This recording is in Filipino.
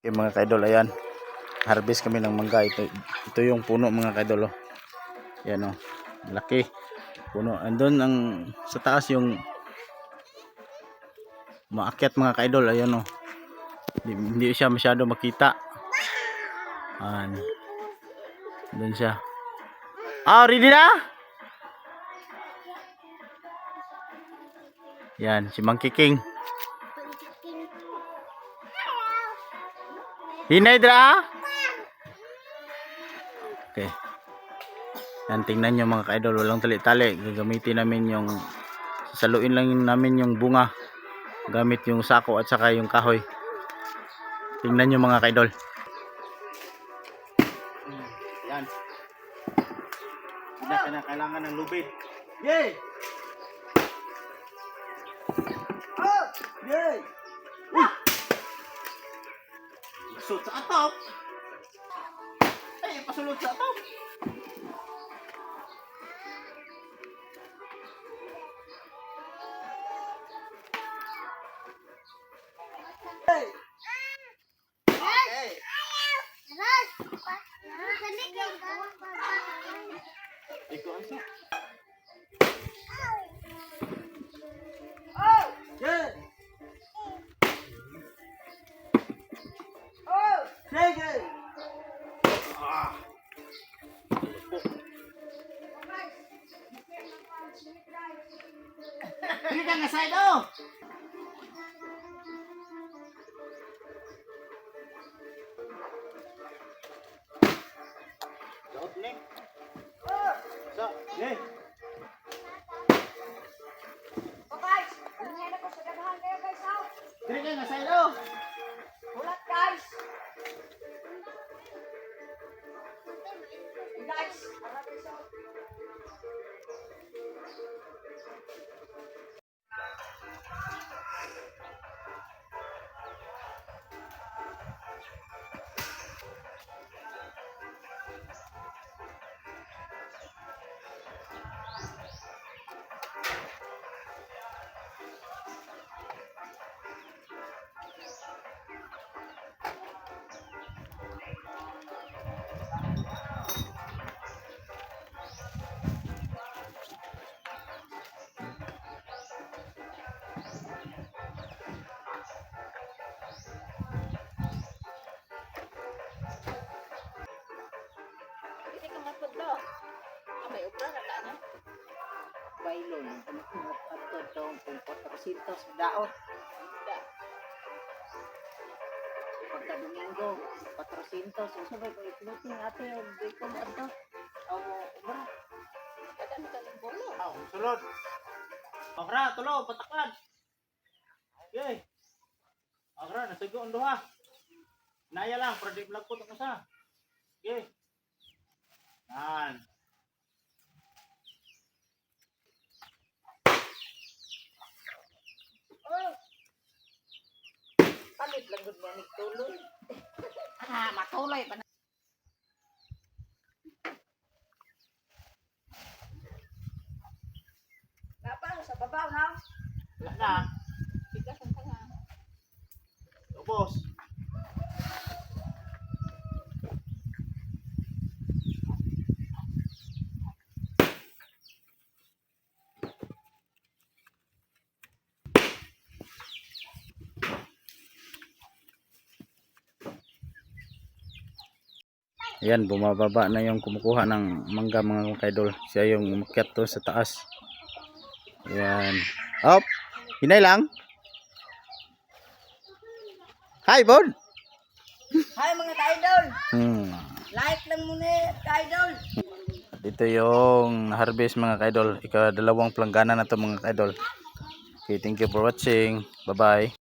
Okay, mga kaidol, ayan. Harvest kami ng mangga. Ito yung puno mga kaidol. Oh. Ayan oh. Laki. Puno. Andun ang sa taas yung maakyat mga kaidol. Ayan oh. Hindi siya masyado makita. Ayan. Doon siya. Ah, ready na? Yan, si Monkey King. Hinay dra. Okay. Yan, tingnan nyo mga ka-idol. Walang tali-tali. Gagamitin namin yung sasaluin lang namin yung bunga. Gamit yung sako at saka yung kahoy. Tingnan nyo mga ka-idol. Yan. Hindi na kailangan ng lubid. Yay! Oh! Yay! Pasulot sa atop. Ay, pasulot sa atop. Hey! Okay. Ikaw ang sa. Oh! Yeah! Oh! Sige! Ah! Hindi ka nga side oh! Opening. So, yeah. Oh guys, hindi na ko sa ganahan kayo guys ha. Hindi ka nga side oh! Ulat guys. Guys, harap isa. Hindi ka matudlo. May ubra na ka na. Bailon, at itong pagkasintos sa daot. Pagka Domingo, 400. So sabay ko iklutin ate o dito na ito. Ang ubra. Kadami ka ng bolo. Oh, sulod. Okra, tulo, pataklad. Okay. Okra, nasigo ang duha. Naya lang, para di vlog ko ito sa. Okay. Yan. Oh. Palit lang gud mo tuloy. Matuloy pa na. Napang sa babaw na. Wala na. Tigas ang tanga. Ubos. Ayan, bumababa na yung kumukuha ng mangga mga kaidol. Siya yung umakyat to sa taas. Ayan. Up! Hinay lang. Hi, Bon! Hi mga ka-idol. Like lang muna ka-idol. Dito yung harvest mga kaidol. Ika-2 planggana na to mga kaidol. Okay, thank you for watching. Bye-bye.